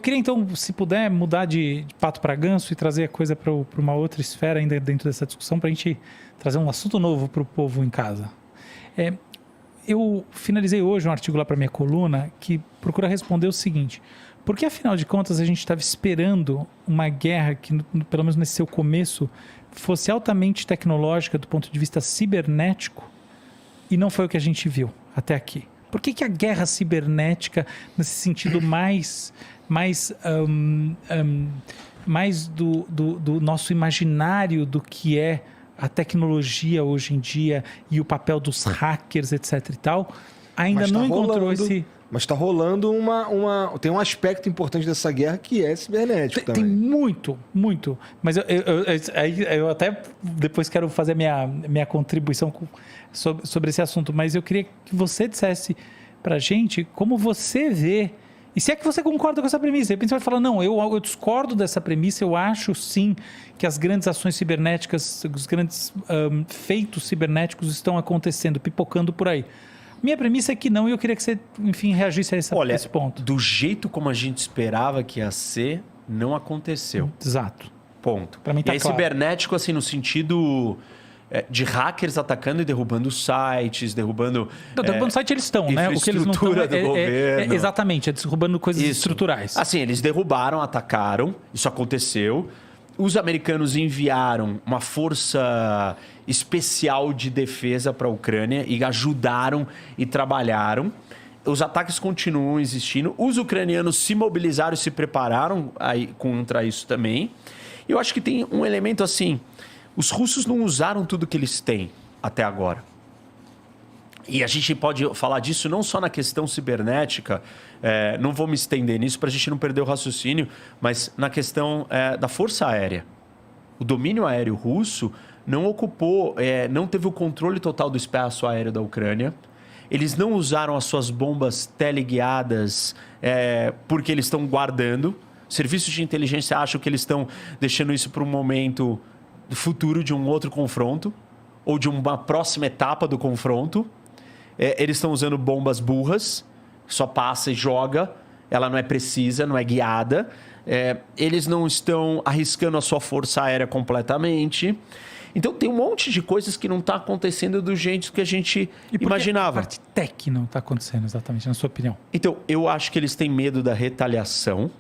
queria, então, se puder, mudar de pato para ganso e trazer a coisa para uma outra esfera ainda dentro dessa discussão, para a gente trazer um assunto novo para o povo em casa. Eu finalizei hoje um artigo lá para minha coluna que procura responder o seguinte: por que, afinal de contas, a gente estava esperando uma guerra que, pelo menos nesse seu começo, fosse altamente tecnológica do ponto de vista cibernético e não foi o que a gente viu até aqui? Por que a guerra cibernética, nesse sentido mais do nosso imaginário do que é a tecnologia hoje em dia e o papel dos hackers, etc e tal, ainda não encontrou esse... Mas está rolando tem um aspecto importante dessa guerra que é cibernético também. Tem muito, muito. Mas eu até depois quero fazer a minha contribuição sobre esse assunto, mas eu queria que você dissesse para a gente como você vê, e se é que você concorda com essa premissa. De repente você vai falar, não, eu discordo dessa premissa, eu acho sim que as grandes ações cibernéticas, os grandes feitos cibernéticos estão acontecendo, pipocando por aí. Minha premissa é que não, e eu queria que você, enfim, reagisse a esse ponto. Do jeito como a gente esperava que ia ser, não aconteceu. Exato. Ponto. Pra mim tá claro. Cibernético, assim, no sentido de hackers atacando e derrubando sites, derrubando... Derrubando site eles estão, né? O que eles não estão do governo. Exatamente, derrubando coisas estruturais. Assim, eles derrubaram, atacaram, isso aconteceu. Os americanos enviaram uma força especial de defesa para a Ucrânia e ajudaram e trabalharam. Os ataques continuam existindo. Os ucranianos se mobilizaram e se prepararam contra isso também. Eu acho que tem um elemento assim... Os russos não usaram tudo que eles têm até agora. E a gente pode falar disso não só na questão cibernética, não vou me estender nisso para a gente não perder o raciocínio, mas na questão da força aérea. O domínio aéreo russo não ocupou, não teve o controle total do espaço aéreo da Ucrânia. Eles não usaram as suas bombas teleguiadas porque eles estão guardando. Serviços de inteligência acham que eles estão deixando isso para um momento futuro de um outro confronto ou de uma próxima etapa do confronto. Eles estão usando bombas burras, só passa e joga, ela não é precisa, não é guiada. Eles não estão arriscando a sua força aérea completamente. Então tem um monte de coisas que não está acontecendo do jeito que a gente imaginava. A parte técnica não está acontecendo exatamente, na sua opinião? Então, eu acho que eles têm medo da retaliação.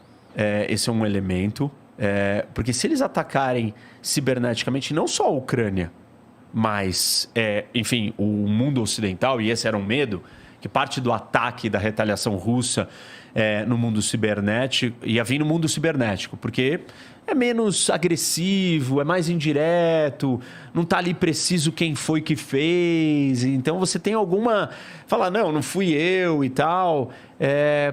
Esse é um elemento. Porque se eles atacarem ciberneticamente não só a Ucrânia, mas, enfim, o mundo ocidental, e esse era um medo, que parte do ataque da retaliação russa no mundo cibernético, ia vir no mundo cibernético, porque é menos agressivo, é mais indireto, não está ali preciso quem foi que fez, então você tem alguma... Fala, não fui eu e tal.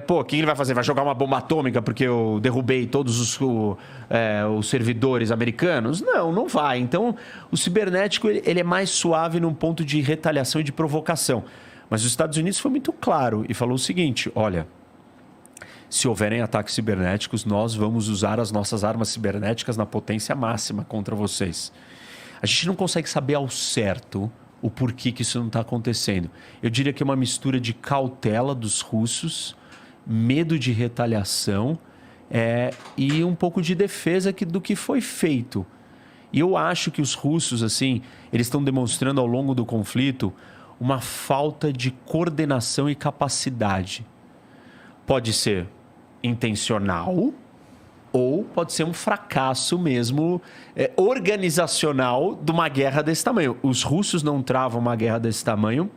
O que ele vai fazer? Vai jogar uma bomba atômica porque eu derrubei todos os servidores americanos? Não vai. Então, o cibernético ele é mais suave num ponto de retaliação e de provocação. Mas os Estados Unidos foi muito claro e falou o seguinte, olha... Se houverem ataques cibernéticos, nós vamos usar as nossas armas cibernéticas na potência máxima contra vocês. A gente não consegue saber ao certo o porquê que isso não está acontecendo. Eu diria que é uma mistura de cautela dos russos, medo de retaliação e um pouco de defesa do que foi feito. E eu acho que os russos, assim, eles estão demonstrando ao longo do conflito uma falta de coordenação e capacidade. Pode ser intencional ou pode ser um fracasso mesmo organizacional de uma guerra desse tamanho. Os russos não travam uma guerra desse tamanho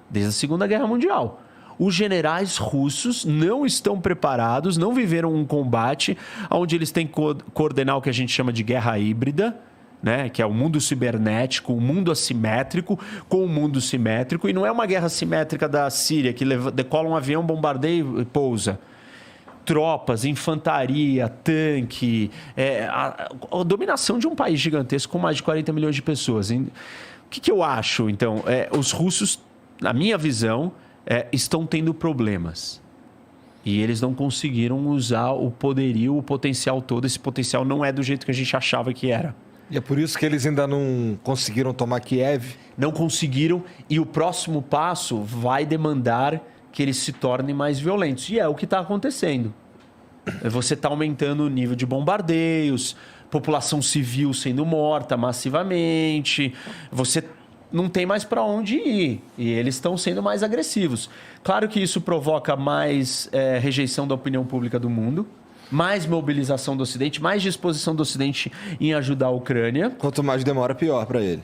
desde a Segunda Guerra Mundial. Os generais russos não estão preparados, não viveram um combate onde eles têm que coordenar o que a gente chama de guerra híbrida, né? Que é o mundo cibernético, o mundo assimétrico com o mundo simétrico. E não é uma guerra simétrica da Síria, que decola um avião, bombardeia e pousa. Tropas, infantaria, tanque, a dominação de um país gigantesco com mais de 40 milhões de pessoas. O que eu acho, então? Os russos, na minha visão, estão tendo problemas. E eles não conseguiram usar o poderio, o potencial todo. Esse potencial não é do jeito que a gente achava que era. E é por isso que eles ainda não conseguiram tomar Kiev? Não conseguiram, e o próximo passo vai demandar que eles se tornem mais violentos. E é o que está acontecendo. você está aumentando o nível de bombardeios, população civil sendo morta massivamente, você não tem mais para onde ir e eles estão sendo mais agressivos. Claro que isso provoca mais rejeição da opinião pública do mundo, mais mobilização do Ocidente, mais disposição do Ocidente em ajudar a Ucrânia. Quanto mais demora, pior para ele.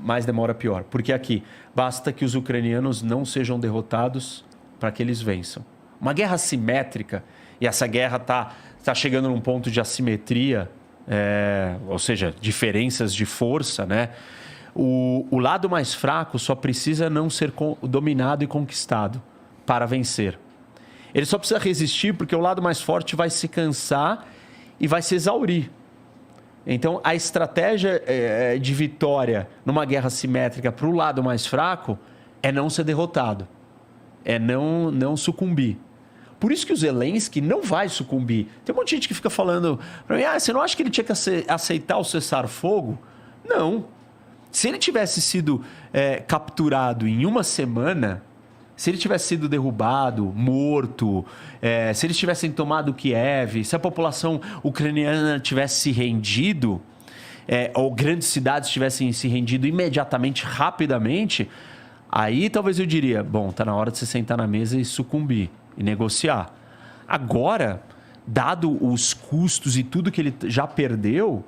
Mais demora, pior. Porque aqui, basta que os ucranianos não sejam derrotados para que eles vençam. Uma guerra assimétrica, e essa guerra tá chegando num ponto de assimetria, ou seja, diferenças de força, né? O lado mais fraco só precisa não ser dominado e conquistado para vencer. Ele só precisa resistir porque o lado mais forte vai se cansar e vai se exaurir. Então, a estratégia de vitória numa guerra assimétrica para o lado mais fraco é não ser derrotado, é não sucumbir. Por isso que o Zelensky não vai sucumbir. Tem um monte de gente que fica falando para mim, você não acha que ele tinha que aceitar o cessar-fogo? Não. Se ele tivesse sido capturado em uma semana, se ele tivesse sido derrubado, morto, se eles tivessem tomado Kiev, se a população ucraniana tivesse se rendido, ou grandes cidades tivessem se rendido imediatamente, rapidamente, aí talvez eu diria, bom, está na hora de você sentar na mesa e sucumbir, e negociar. Agora, dado os custos e tudo que ele já perdeu,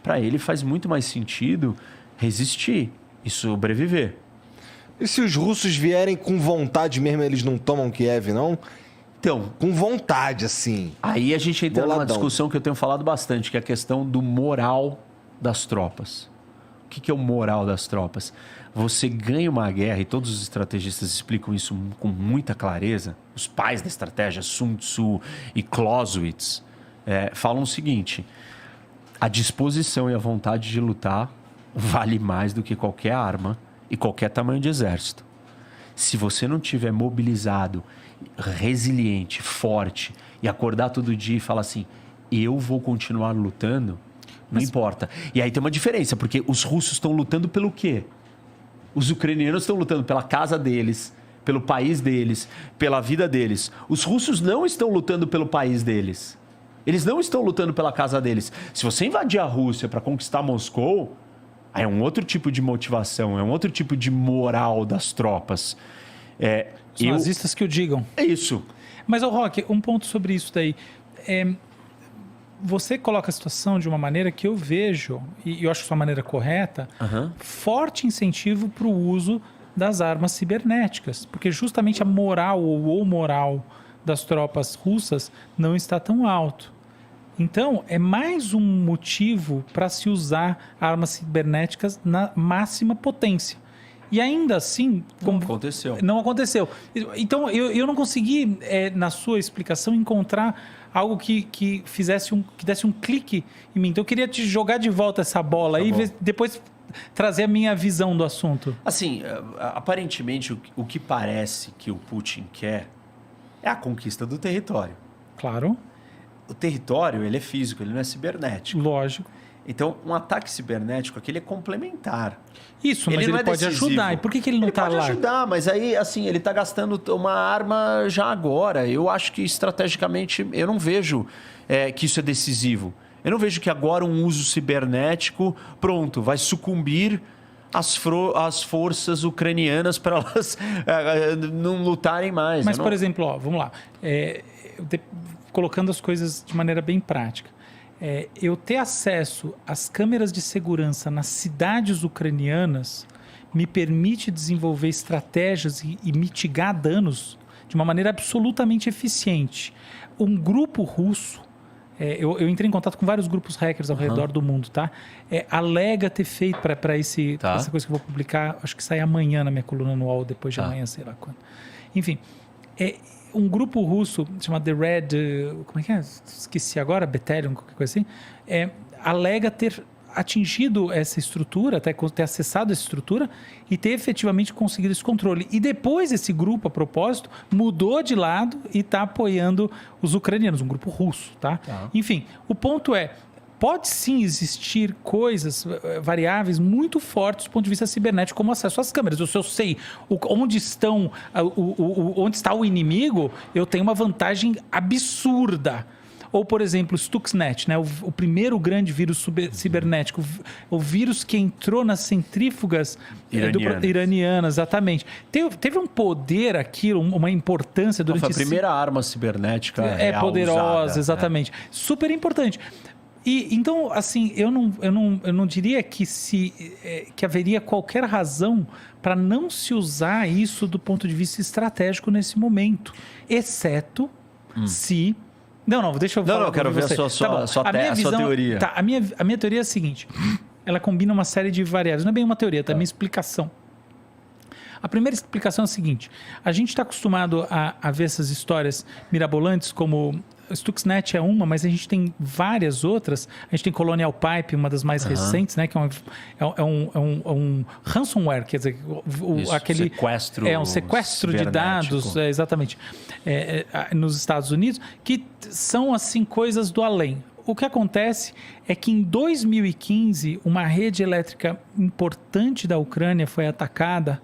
para ele faz muito mais sentido resistir e sobreviver. E se os russos vierem com vontade mesmo, eles não tomam Kiev, não? Então, com vontade, assim. Aí a gente entra boladão. numa discussão que eu tenho falado bastante, que é a questão do moral das tropas. O que é o moral das tropas? Você ganha uma guerra, e todos os estrategistas explicam isso com muita clareza, os pais da estratégia, Sun Tzu e Clausewitz, falam o seguinte: a disposição e a vontade de lutar vale mais do que qualquer arma e qualquer tamanho de exército. Se você não tiver mobilizado, resiliente, forte, e acordar todo dia e falar assim, eu vou continuar lutando, não importa. E aí tem uma diferença, porque os russos estão lutando pelo quê? Os ucranianos estão lutando pela casa deles, pelo país deles, pela vida deles. Os russos não estão lutando pelo país deles. Eles não estão lutando pela casa deles. Se você invadir a Rússia para conquistar Moscou, aí é um outro tipo de motivação, é um outro tipo de moral das tropas. Os nazistas que o digam. É isso. Mas, Roque, um ponto sobre isso daí. Você coloca a situação de uma maneira que eu vejo, e eu acho que sua maneira correta, forte incentivo para o uso das armas cibernéticas. Porque justamente a moral ou o moral das tropas russas não está tão alto. Então, é mais um motivo para se usar armas cibernéticas na máxima potência. E ainda assim... Não aconteceu. Não aconteceu. Então, eu não consegui, na sua explicação, encontrar algo que desse um clique em mim. Então, eu queria te jogar de volta essa bola aí e depois trazer a minha visão do assunto. Assim, aparentemente, o que parece que o Putin quer é a conquista do território. Claro. O território, ele é físico, ele não é cibernético. Lógico. Então, um ataque cibernético aqui, ele é complementar. Isso, mas ele pode ajudar. E por que ele não está lá? Ele pode ajudar, mas aí, assim, ele está gastando uma arma já agora. Eu acho que, estrategicamente, eu não vejo que isso é decisivo. Eu não vejo que agora um uso cibernético, pronto, vai sucumbir as forças ucranianas para elas não lutarem mais. Mas, por exemplo, vamos lá. Colocando as coisas de maneira bem prática. Eu ter acesso às câmeras de segurança nas cidades ucranianas me permite desenvolver estratégias e mitigar danos de uma maneira absolutamente eficiente. Um grupo russo, eu entrei em contato com vários grupos hackers ao redor do mundo, tá? Alega ter feito para essa coisa que eu vou publicar, acho que sai amanhã na minha coluna no UOL, depois de amanhã, sei lá quando. Enfim, um grupo russo chamado The Red, como é que é? Esqueci agora, Battalion, qualquer coisa assim, alega ter atingido essa estrutura, ter acessado essa estrutura e ter efetivamente conseguido esse controle. E depois esse grupo, a propósito, mudou de lado e está apoiando os ucranianos, um grupo russo, tá? Enfim, o ponto pode sim existir coisas, variáveis muito fortes do ponto de vista cibernético, como acesso às câmeras. Se eu sei onde está o inimigo, eu tenho uma vantagem absurda. Ou, por exemplo, o Stuxnet, né? O primeiro grande vírus cibernético, o vírus que entrou nas centrífugas iranianas, exatamente. Teve um poder aqui, uma importância durante... Foi a primeira arma cibernética poderosa, usada, exatamente. Super importante. E, então, assim, eu não diria que haveria qualquer razão para não se usar isso do ponto de vista estratégico nesse momento, exceto se... Não, deixa eu falar. Não, eu quero ver a sua teoria. Tá, a minha teoria é a seguinte, ela combina uma série de variáveis, não é bem uma teoria, é a minha explicação. A primeira explicação é a seguinte, a gente está acostumado a ver essas histórias mirabolantes como... Stuxnet é uma, mas a gente tem várias outras. A gente tem Colonial Pipe, uma das mais recentes, né? Que é um ransomware, quer dizer, aquele sequestro. É um sequestro de dados, exatamente, nos Estados Unidos, que são assim coisas do além. O que acontece é que em 2015 uma rede elétrica importante da Ucrânia foi atacada.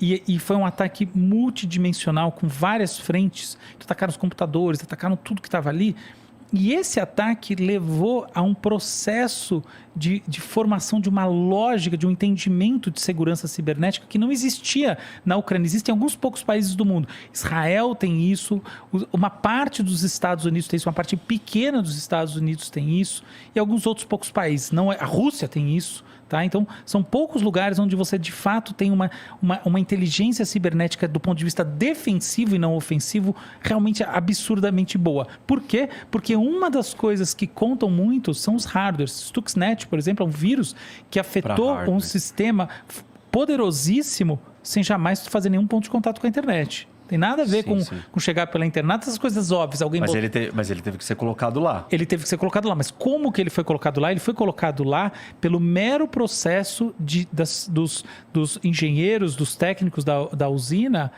E foi um ataque multidimensional com várias frentes, que atacaram os computadores, atacaram tudo que estava ali. E esse ataque levou a um processo de formação de uma lógica, de um entendimento de segurança cibernética que não existia na Ucrânia. Existem alguns poucos países do mundo. Israel tem isso, uma parte dos Estados Unidos tem isso, uma parte pequena dos Estados Unidos tem isso, e alguns outros poucos países. A Rússia tem isso. Tá? Então, são poucos lugares onde você, de fato, tem uma inteligência cibernética do ponto de vista defensivo e não ofensivo realmente absurdamente boa. Por quê? Porque uma das coisas que contam muito são os hardwares. Stuxnet, por exemplo, é um vírus que afetou um sistema poderosíssimo sem jamais fazer nenhum ponto de contato com a internet. Tem nada a ver com chegar pela internet, essas coisas óbvias. Mas ele teve que ser colocado lá. Ele teve que ser colocado lá. Mas como que ele foi colocado lá? Ele foi colocado lá pelo mero processo dos engenheiros, dos técnicos da usina,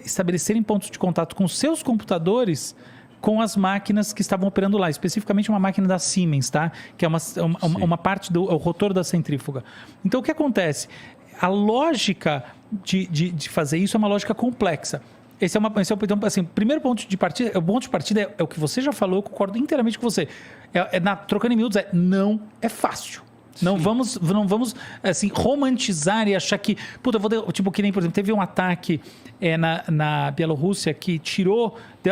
estabelecerem pontos de contato com seus computadores com as máquinas que estavam operando lá, especificamente uma máquina da Siemens, tá? Que é uma parte do rotor da centrífuga. Então, o que acontece? A lógica de fazer isso é uma lógica complexa. Então, assim, primeiro ponto de partida, o ponto de partida é o que você já falou, eu concordo inteiramente com você. Trocando em miúdos, não é fácil. Não vamos assim, romantizar e achar que... que nem, por exemplo, teve um ataque na Bielorrússia que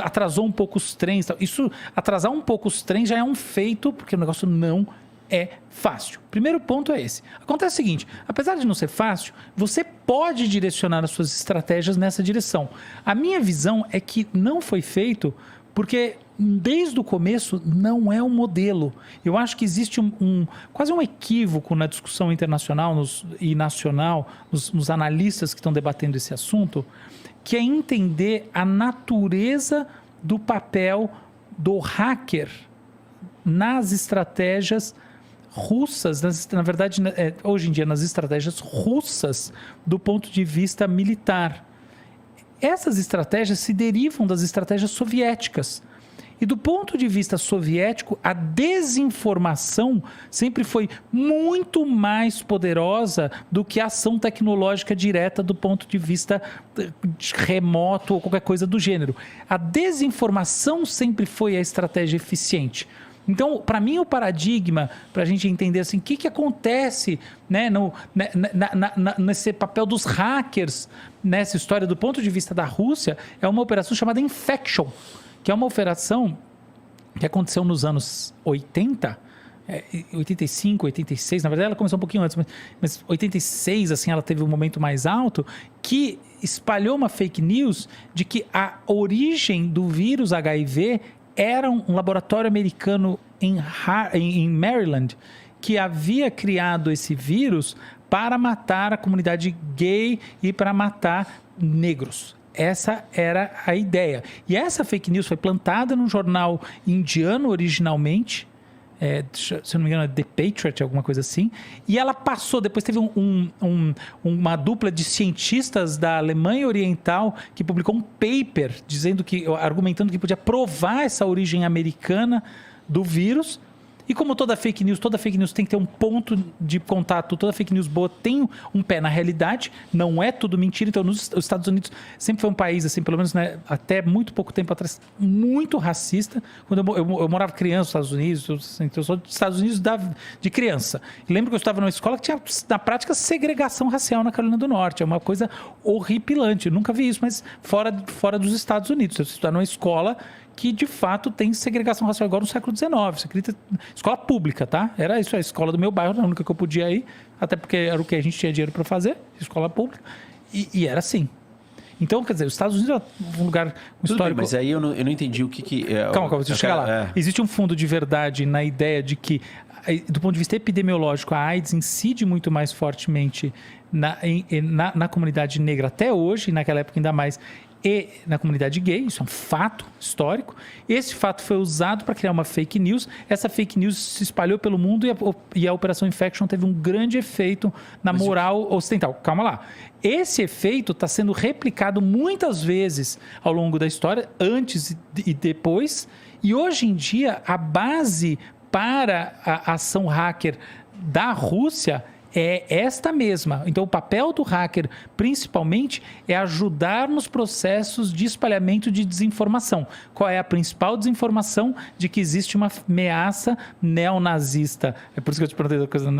atrasou um pouco os trens. Isso, atrasar um pouco os trens já é um feito, porque o negócio não é fácil. Primeiro ponto é esse. Acontece o seguinte, apesar de não ser fácil, você pode direcionar as suas estratégias nessa direção. A minha visão é que não foi feito porque desde o começo não é um modelo. Eu acho que existe quase um equívoco na discussão internacional e nacional, nos analistas que estão debatendo esse assunto, que é entender a natureza do papel do hacker nas estratégias russas, na verdade, hoje em dia, nas estratégias russas do ponto de vista militar. Essas estratégias se derivam das estratégias soviéticas. E do ponto de vista soviético, a desinformação sempre foi muito mais poderosa do que a ação tecnológica direta do ponto de vista remoto ou qualquer coisa do gênero. A desinformação sempre foi a estratégia eficiente. Então, para mim, o paradigma, para a gente entender assim, o que acontece, né, nesse papel dos hackers, nessa história do ponto de vista da Rússia, é uma operação chamada Infection, que é uma operação que aconteceu nos anos 80, 85, 86, na verdade ela começou um pouquinho antes, mas 86, assim, ela teve um momento mais alto, que espalhou uma fake news de que a origem do vírus HIV era um laboratório americano em Maryland que havia criado esse vírus para matar a comunidade gay e para matar negros. Essa era a ideia. E essa fake news foi plantada num jornal indiano originalmente, se não me engano é The Patriot, alguma coisa assim, e ela passou, depois teve uma dupla de cientistas da Alemanha Oriental que publicou um paper argumentando que podia provar essa origem americana do vírus, E como toda fake news tem que ter um ponto de contato, toda fake news boa tem um pé na realidade, não é tudo mentira. Então, os Estados Unidos sempre foi um país, assim, pelo menos, né, até muito pouco tempo atrás, muito racista. Quando eu morava criança nos Estados Unidos, eu sou dos Estados Unidos de criança. E lembro que eu estava numa escola que tinha, na prática, segregação racial na Carolina do Norte. É uma coisa horripilante. Eu nunca vi isso, mas fora dos Estados Unidos. Eu estudava numa escola que, de fato, tem segregação racial igual no século XIX. Você acredita? Escola pública, tá? Era isso, a escola do meu bairro, a única que eu podia ir, até porque era o que a gente tinha dinheiro para fazer, escola pública, e era assim. Então, quer dizer, os Estados Unidos é um lugar histórico... Bem, mas aí eu não entendi o que... Calma, deixa eu chegar lá. Existe um fundo de verdade na ideia de que, do ponto de vista epidemiológico, a AIDS incide muito mais fortemente na comunidade negra até hoje, e naquela época ainda mais, e na comunidade gay. Isso é um fato histórico. Esse fato foi usado para criar uma fake news. Essa fake news se espalhou pelo mundo e a Operação Infection teve um grande efeito na moral ocidental. Calma lá. Esse efeito está sendo replicado muitas vezes ao longo da história, antes e depois. E hoje em dia, a base para a ação hacker da Rússia é esta mesma. Então, o papel do hacker, principalmente, é ajudar nos processos de espalhamento de desinformação. Qual é a principal desinformação? De que existe uma ameaça neonazista. É por isso que eu te perguntei da coisa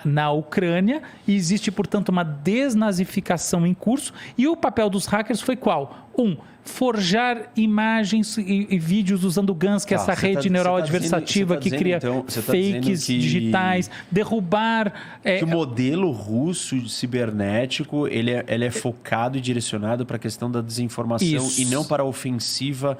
na Ucrânia. E existe, portanto, uma desnazificação em curso. E o papel dos hackers foi qual? Forjar imagens e vídeos usando GANs, que é essa rede neural adversativa que cria fakes digitais, derrubar... que o modelo russo cibernético, ele é focado e direcionado para a questão da desinformação e não para a ofensiva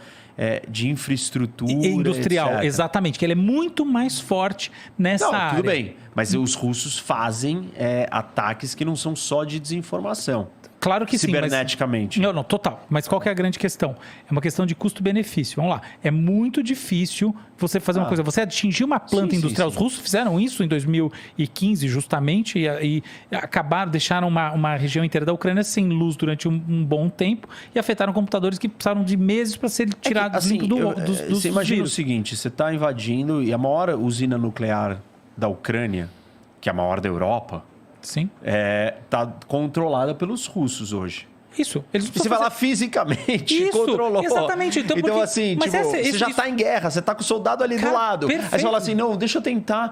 de infraestrutura, industrial, etc. Exatamente, que ele é muito mais forte nessa área. Tudo bem, mas os russos fazem ataques que não são só de desinformação. Claro que sim. Ciberneticamente. Não, total. Mas qual que é a grande questão? É uma questão de custo-benefício. Vamos lá. É muito difícil você fazer uma coisa. Você atingir uma planta industrial. Os russos fizeram isso em 2015, justamente, e deixaram uma região inteira da Ucrânia sem luz durante um bom tempo e afetaram computadores que precisaram de meses para serem tirados dos Você imagina vírus. o seguinte, você está invadindo e a maior usina nuclear da Ucrânia, que é a maior da Europa... Sim. Tá controlada pelos russos hoje. Isso. Você vai lá fisicamente e controlou. Exatamente. Então assim, você já está em guerra, você está com o soldado ali do lado. Perfeito. Aí você fala assim, não, deixa eu tentar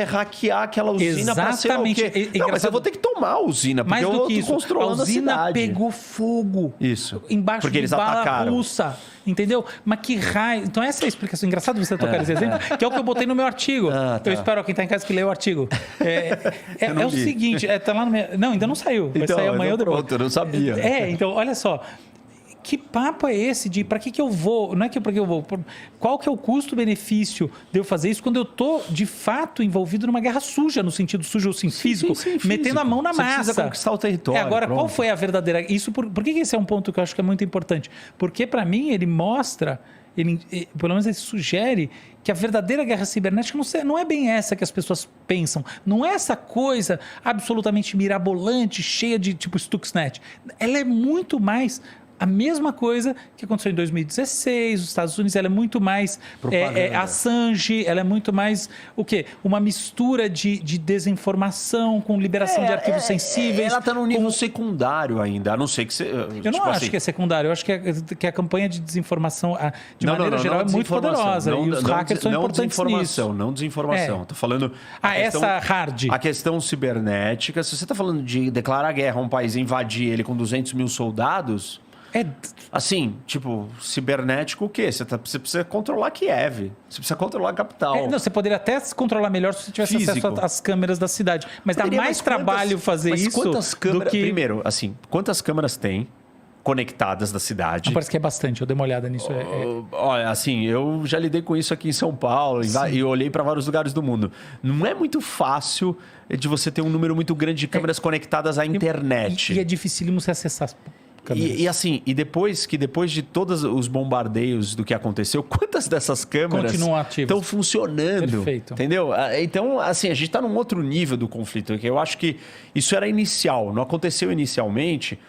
hackear aquela usina para ser o quê? Não, mas eu vou ter que tomar a usina, porque eu estou controlando a cidade. A usina pegou fogo. Isso. Embaixo porque de eles bala atacaram. Russa. Entendeu? Mas que raio... Então essa é a explicação. Engraçado você tocar esse exemplo, que é o que eu botei no meu artigo. Tá. Eu espero quem está em casa que leia o artigo. É o seguinte, tá lá no meu... Não, ainda não saiu. Vai sair amanhã ou depois. Pronto, eu não sabia. Então, olha só. Que papo é esse de para que eu vou? Não é que para que eu vou. Qual que é o custo-benefício de eu fazer isso quando eu estou, de fato, envolvido numa guerra suja, no sentido sujo, assim, físico, metendo a mão na massa. Você precisa conquistar o território. Agora, qual foi a verdadeira... Por que esse é um ponto que eu acho que é muito importante? Porque, para mim, ele mostra... pelo menos ele sugere que a verdadeira guerra cibernética não é bem essa que as pessoas pensam. Não é essa coisa absolutamente mirabolante, cheia de tipo Stuxnet. Ela é muito mais... A mesma coisa que aconteceu em 2016, os Estados Unidos, ela é muito mais Assange, ela é muito mais o quê? Uma mistura de desinformação com liberação de arquivos sensíveis. Ela está num nível secundário ainda, a não ser que você... Eu não acho que é secundário, eu acho que a campanha de desinformação, de maneira geral, é muito poderosa. E os hackers são importantes nisso. Não desinformação. Estou falando... essa hard. A questão cibernética, se você está falando de declarar guerra a um país e invadir ele com 200 mil soldados... Assim, tipo, cibernético o quê? Você precisa controlar Kiev. Você precisa controlar a capital. Você poderia até se controlar melhor se você tivesse acesso às câmeras da cidade. Mas dá mais trabalho fazer isso quantas câmeras, do que... Primeiro, assim, quantas câmeras tem conectadas da cidade? Parece que é bastante. Eu dei uma olhada nisso. Olha, assim, eu já lidei com isso aqui em São Paulo e olhei para vários lugares do mundo. Não é muito fácil de você ter um número muito grande de câmeras conectadas à internet. E é dificílimo você acessar... E depois de todos os bombardeios do que aconteceu, quantas dessas câmeras estão funcionando? Perfeito. Entendeu? Então, assim, a gente está num outro nível do conflito. Eu acho que isso era inicial, não aconteceu inicialmente.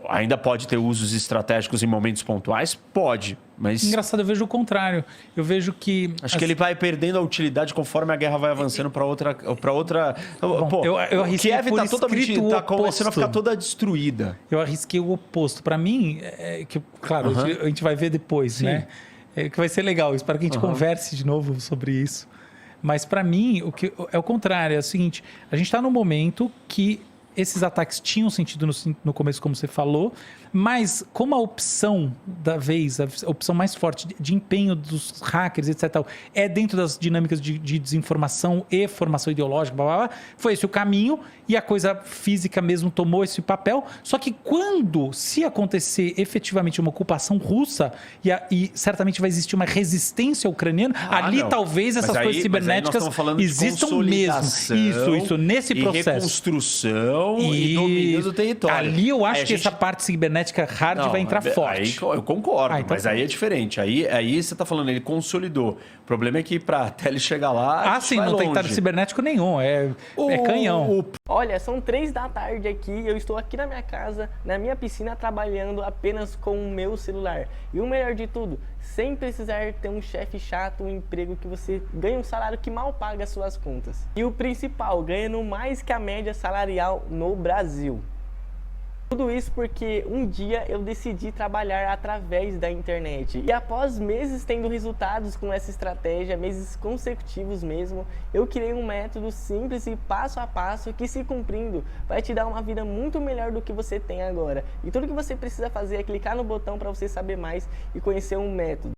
Ainda pode ter usos estratégicos em momentos pontuais? Pode. Mas Engraçado, eu vejo o contrário. Eu vejo que... acho que ele vai perdendo a utilidade conforme a guerra vai avançando para outra. Pô, eu arrisquei Kiev por tá totalmente escrito o tá começando a oposto. ficar toda destruída. Eu arrisquei o oposto. Para mim, claro, a gente vai ver depois, né? Que vai ser legal. Espero que a gente converse de novo sobre isso. Mas para mim, é o contrário. É o seguinte, a gente está num momento que esses ataques tinham sentido no começo, como você falou, mas como a opção da vez, a opção mais forte de empenho dos hackers, etc., é dentro das dinâmicas de desinformação e formação ideológica, blá, blá, blá, foi esse o caminho e a coisa física mesmo tomou esse papel. Só que se acontecer efetivamente uma ocupação russa e certamente vai existir uma resistência ucraniana, ali não. talvez essas coisas cibernéticas existam mesmo. Isso, nesse processo. Reconstrução e domínio do território. Ali eu acho que essa parte cibernética hard vai entrar forte. Aí eu concordo, então mas aí é diferente. Aí você tá falando, ele consolidou. O problema é que até ele chegar lá. Sim, não tem estar cibernético nenhum. É canhão. Olha, são 3 da tarde aqui, eu estou aqui na minha casa, na minha piscina, trabalhando apenas com o meu celular. E o melhor de tudo, sem precisar ter um chefe chato, um emprego que você ganha um salário que mal paga as suas contas. E o principal, ganhando mais que a média salarial no Brasil. Tudo isso porque um dia eu decidi trabalhar através da internet. E após meses tendo resultados com essa estratégia, meses consecutivos mesmo, eu criei um método simples e passo a passo que, se cumprindo, vai te dar uma vida muito melhor do que você tem agora. E tudo que você precisa fazer é clicar no botão para você saber mais e conhecer um método.